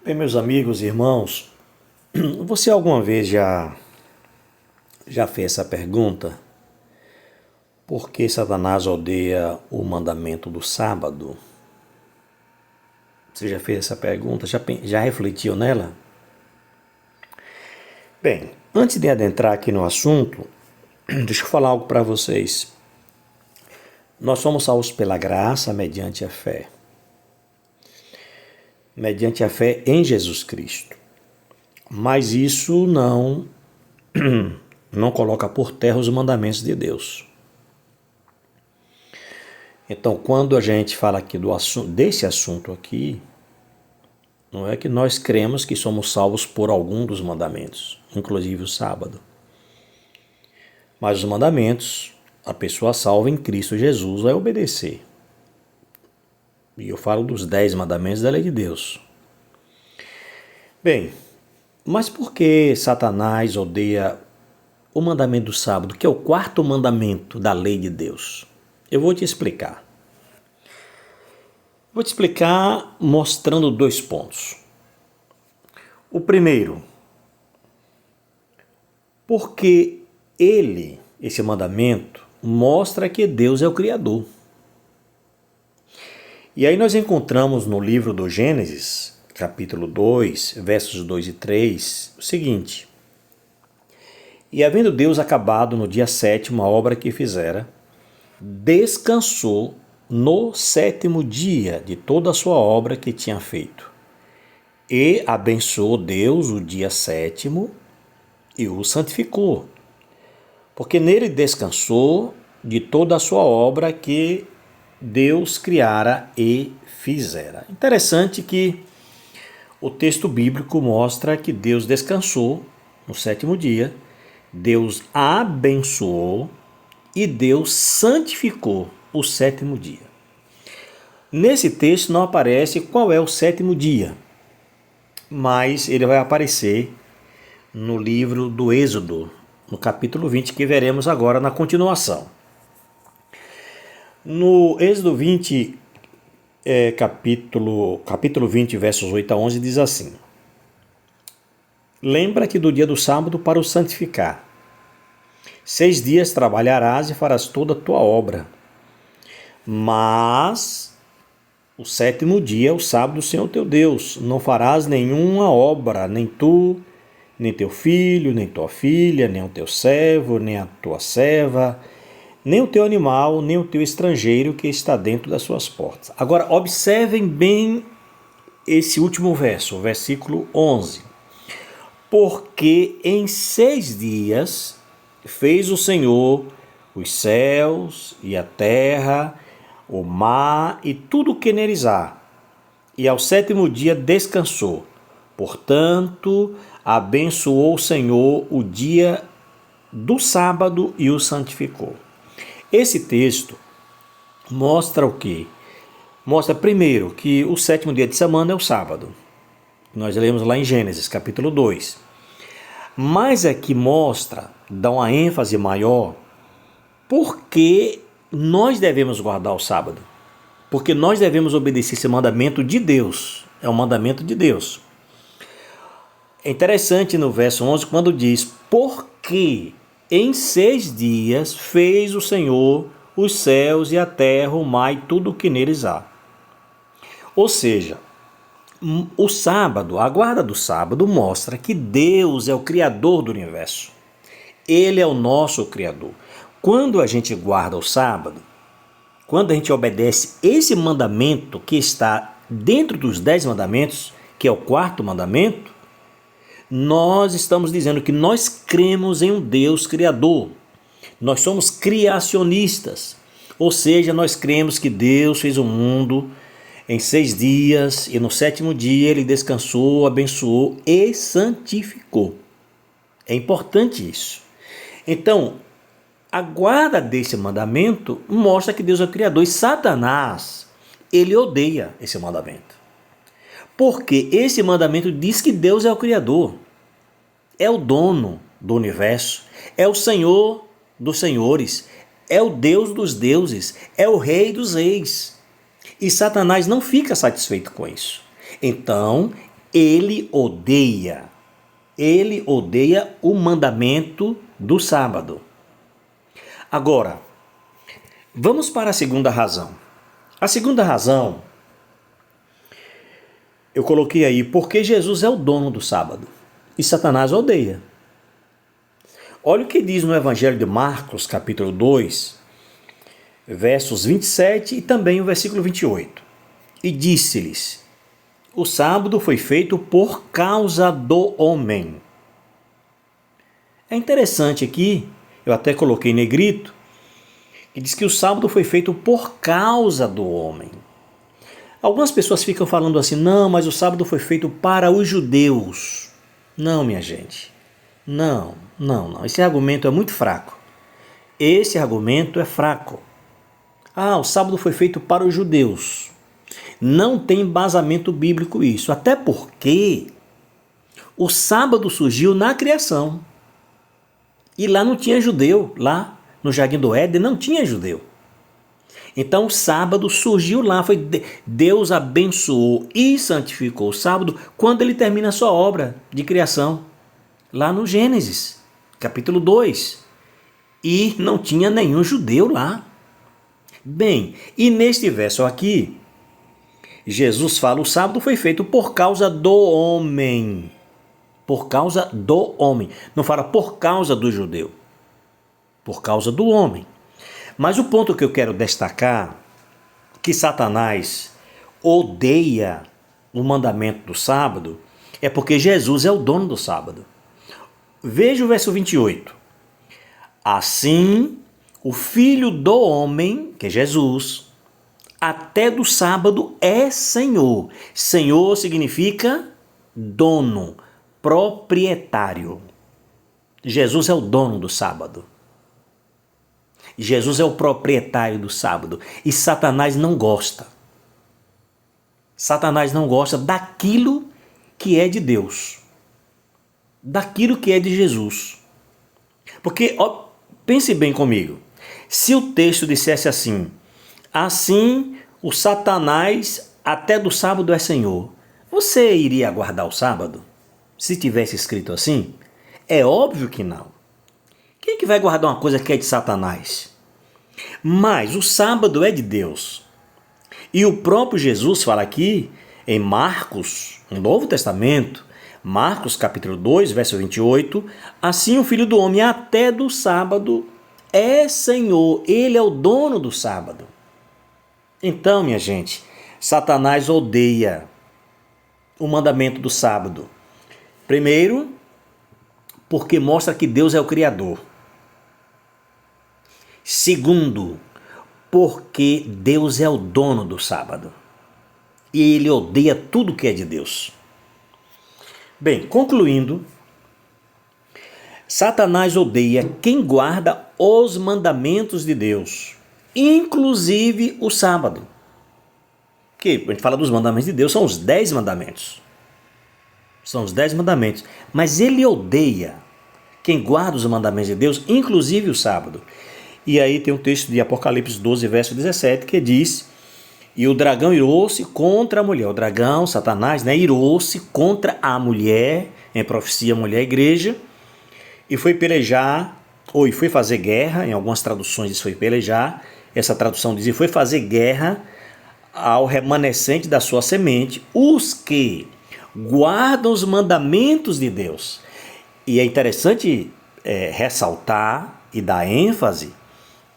Bem, meus amigos e irmãos, você alguma vez já fez essa pergunta? Por que Satanás odeia o mandamento do sábado? Você já fez essa pergunta? Já refletiu nela? Bem, antes de adentrar aqui no assunto, deixa eu falar algo para vocês. Nós somos salvos pela graça mediante a fé. Mediante a fé em Jesus Cristo. Mas isso não coloca por terra os mandamentos de Deus. Então, quando a gente fala aqui desse assunto aqui, não é que nós cremos que somos salvos por algum dos mandamentos, inclusive o sábado. Mas os mandamentos, a pessoa salva em Cristo Jesus vai obedecer. E eu falo dos 10 mandamentos da lei de Deus. Bem, mas por que Satanás odeia o mandamento do sábado, que é o 4º mandamento da lei de Deus? Eu vou te explicar. Vou te explicar mostrando 2 pontos. O primeiro, porque esse mandamento, mostra que Deus é o Criador. E aí nós encontramos no livro do Gênesis, capítulo 2, versos 2 e 3, o seguinte: E havendo Deus acabado no dia 7º a obra que fizera, descansou no 7º dia de toda a sua obra que tinha feito. E abençoou Deus o dia 7º e o santificou, porque nele descansou de toda a sua obra que Deus criara e fizera. Interessante que o texto bíblico mostra que Deus descansou no 7º dia, Deus abençoou e Deus santificou o 7º dia. Nesse texto não aparece qual é o 7º dia, mas ele vai aparecer no livro do Êxodo, no capítulo 20, que veremos agora na continuação. No Êxodo 20, capítulo 20, versos 8 a 11, diz assim: Lembra-te do dia do sábado para o santificar. 6 dias trabalharás e farás toda a tua obra. Mas o 7º dia é o sábado do Senhor teu Deus. Não farás nenhuma obra, nem tu, nem teu filho, nem tua filha, nem o teu servo, nem a tua serva, nem o teu animal, nem o teu estrangeiro que está dentro das suas portas. Agora, observem bem esse último verso, o versículo 11. Porque em 6 dias fez o Senhor os céus e a terra, o mar e tudo o que neles há. E ao 7º dia descansou. Portanto, abençoou o Senhor o dia do sábado e o santificou. Esse texto mostra o quê? Mostra primeiro que o 7º dia de semana é o sábado. Nós lemos lá em Gênesis, capítulo 2. Mas aqui mostra, dá uma ênfase maior, porque nós devemos guardar o sábado. Porque nós devemos obedecer esse mandamento de Deus. É um mandamento de Deus. É interessante no verso 11 quando diz: Porque em 6 dias fez o Senhor os céus e a terra, o mar e tudo o que neles há. Ou seja, o sábado, a guarda do sábado mostra que Deus é o Criador do universo. Ele é o nosso Criador. Quando a gente guarda o sábado, quando a gente obedece esse mandamento que está dentro dos 10 mandamentos, que é o 4º mandamento, nós estamos dizendo que nós cremos em um Deus Criador. Nós somos criacionistas, ou seja, nós cremos que Deus fez o mundo em 6 dias e no 7º dia ele descansou, abençoou e santificou. É importante isso. Então, a guarda desse mandamento mostra que Deus é o Criador e Satanás, ele odeia esse mandamento. Porque esse mandamento diz que Deus é o Criador, é o dono do universo, é o Senhor dos senhores, é o Deus dos deuses, é o Rei dos reis. E Satanás não fica satisfeito com isso. Então, ele odeia o mandamento do sábado. Agora, vamos para a segunda razão. A segunda razão, eu coloquei aí, porque Jesus é o dono do sábado e Satanás odeia. Olha o que diz no Evangelho de Marcos, capítulo 2, versos 27 e também o versículo 28. E disse-lhes: o sábado foi feito por causa do homem. É interessante aqui, eu até coloquei em negrito, que diz que o sábado foi feito por causa do homem. Algumas pessoas ficam falando assim, não, mas o sábado foi feito para os judeus. Não, minha gente. Não. Esse argumento é muito fraco. Esse argumento é fraco. O sábado foi feito para os judeus. Não tem embasamento bíblico isso. Até porque o sábado surgiu na criação. E lá não tinha judeu. Lá no Jardim do Éden não tinha judeu. Então o sábado surgiu lá, Deus abençoou e santificou o sábado quando ele termina a sua obra de criação, lá no Gênesis, capítulo 2. E não tinha nenhum judeu lá. Bem, e neste verso aqui, Jesus fala, o sábado foi feito por causa do homem. Por causa do homem. Não fala por causa do judeu. Por causa do homem. Mas o ponto que eu quero destacar, que Satanás odeia o mandamento do sábado, é porque Jesus é o dono do sábado. Veja o verso 28. Assim, o Filho do homem, que é Jesus, até do sábado é Senhor. Senhor significa dono, proprietário. Jesus é o dono do sábado. Jesus é o proprietário do sábado. E Satanás não gosta. Satanás não gosta daquilo que é de Deus. Daquilo que é de Jesus. Porque, pense bem comigo. Se o texto dissesse assim, assim o Satanás até do sábado é Senhor, você iria guardar o sábado? Se tivesse escrito assim? É óbvio que não. Quem é que vai guardar uma coisa que é de Satanás? Mas o sábado é de Deus. E o próprio Jesus fala aqui em Marcos, no Novo Testamento, Marcos capítulo 2, verso 28, assim o Filho do Homem até do sábado é Senhor, ele é o dono do sábado. Então, minha gente, Satanás odeia o mandamento do sábado. Primeiro, porque mostra que Deus é o Criador. Segundo, porque Deus é o dono do sábado. E ele odeia tudo que é de Deus. Bem, concluindo, Satanás odeia quem guarda os mandamentos de Deus, inclusive o sábado. Que a gente fala dos mandamentos de Deus, são os 10 mandamentos. São os 10 mandamentos. Mas ele odeia quem guarda os mandamentos de Deus, inclusive o sábado. E aí tem um texto de Apocalipse 12, verso 17, que diz, e o dragão irou-se contra a mulher. O dragão, Satanás, irou-se contra a mulher, em profecia, mulher, igreja, e foi pelejar, ou foi fazer guerra, em algumas traduções diz foi pelejar, essa tradução diz, e foi fazer guerra ao remanescente da sua semente, os que guardam os mandamentos de Deus. E é interessante ressaltar e dar ênfase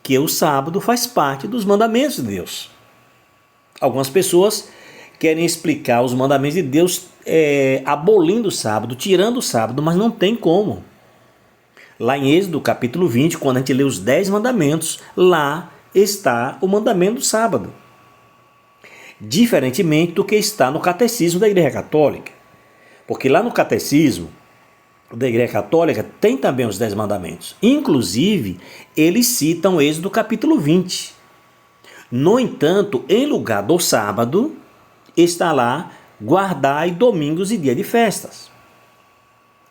que o sábado faz parte dos mandamentos de Deus. Algumas pessoas querem explicar os mandamentos de Deus abolindo o sábado, tirando o sábado, mas não tem como. Lá em Êxodo capítulo 20, quando a gente lê os 10 mandamentos, lá está o mandamento do sábado. Diferentemente do que está no catecismo da Igreja Católica. Porque lá no catecismo da Igreja Católica tem também os 10 mandamentos. Inclusive, eles citam Êxodo capítulo 20. No entanto, em lugar do sábado, está lá, guardai domingos e dia de festas.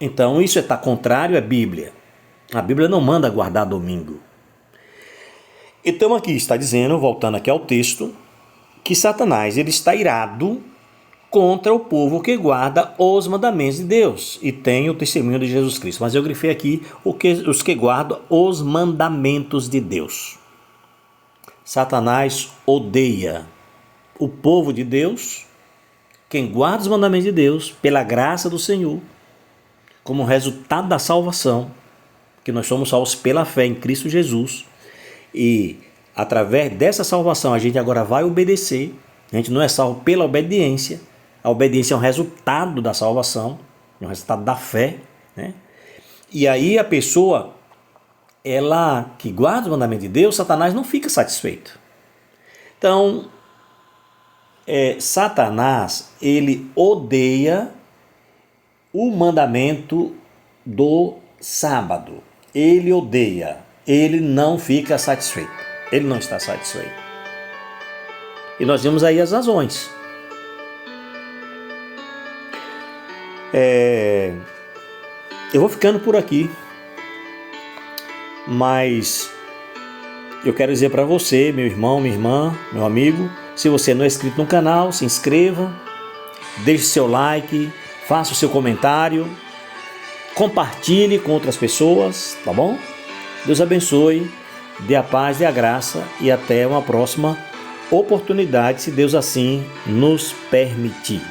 Então, isso está contrário à Bíblia. A Bíblia não manda guardar domingo. Então aqui está dizendo, voltando aqui ao texto, que Satanás ele está irado contra o povo que guarda os mandamentos de Deus e tem o testemunho de Jesus Cristo. Mas eu grifei aqui os que guardam os mandamentos de Deus. Satanás odeia o povo de Deus, quem guarda os mandamentos de Deus, pela graça do Senhor, como resultado da salvação, que nós somos salvos pela fé em Cristo Jesus, e através dessa salvação a gente agora vai obedecer. A gente não é salvo pela obediência, a obediência é um resultado da salvação, é um resultado da fé, né? E aí a pessoa, ela que guarda o mandamento de Deus, Satanás não fica satisfeito. Então, Satanás, ele odeia o mandamento do sábado. Ele odeia, ele não fica satisfeito, ele não está satisfeito. E nós vemos aí as razões. Eu vou ficando por aqui, mas eu quero dizer para você, meu irmão, minha irmã, meu amigo, se você não é inscrito no canal, se inscreva, deixe seu like, faça o seu comentário, compartilhe com outras pessoas, tá bom? Deus abençoe, dê a paz, dê a graça e até uma próxima oportunidade, se Deus assim nos permitir.